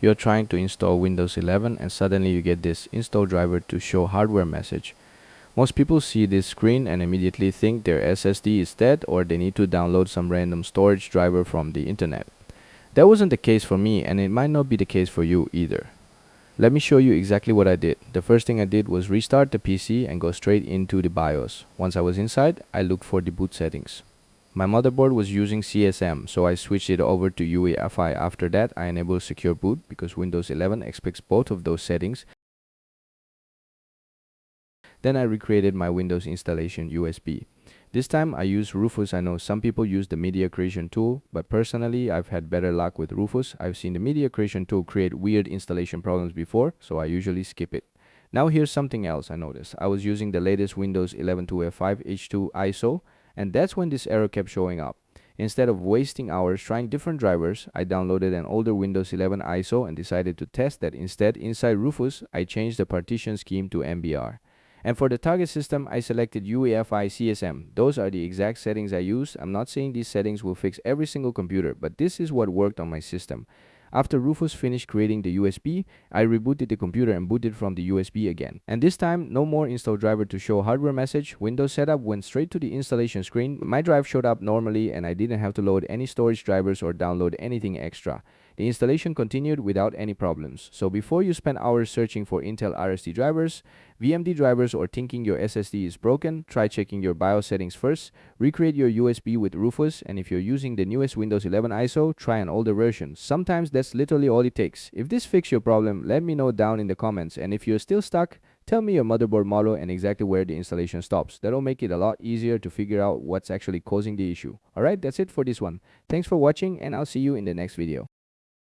You're trying to install Windows 11 and suddenly you get this install driver to show hardware message. Most people see this screen and immediately think their SSD is dead or they need to download some random storage driver from the internet. That wasn't the case for me, and it might not be the case for you either. Let me show you exactly what I did. The first thing I did was restart the PC and go straight into the BIOS. Once I was inside, I looked for the boot settings. My motherboard was using CSM, so I switched it over to UEFI. After that, I enabled secure boot because Windows 11 expects both of those settings. Then I recreated my Windows installation USB. This time I used Rufus. I know some people use the media creation tool, but personally I've had better luck with Rufus. I've seen the media creation tool create weird installation problems before, so I usually skip it. Now here's something else I noticed. I was using the latest Windows 11 2F5 H2 ISO, and that's when this error kept showing up. Instead of wasting hours trying different drivers, I downloaded an older Windows 11 ISO and decided to test that instead. Inside Rufus, I changed the partition scheme to MBR. And for the target system, I selected UEFI CSM. Those are the exact settings I use. I'm not saying these settings will fix every single computer, but this is what worked on my system. After Rufus finished creating the USB, I rebooted the computer and booted from the USB again. And this time, no more install driver to show hardware message. Windows setup went straight to the installation screen. My drive showed up normally and I didn't have to load any storage drivers or download anything extra. The installation continued without any problems. So before you spend hours searching for Intel RSD drivers, VMD drivers, or thinking your SSD is broken, try checking your BIOS settings first, recreate your USB with Rufus, and if you're using the newest Windows 11 ISO, try an older version. Sometimes that's literally all it takes. If this fixed your problem, let me know down in the comments, and if you're still stuck, tell me your motherboard model and exactly where the installation stops. That'll make it a lot easier to figure out what's actually causing the issue. Alright, that's it for this one. Thanks for watching and I'll see you in the next video.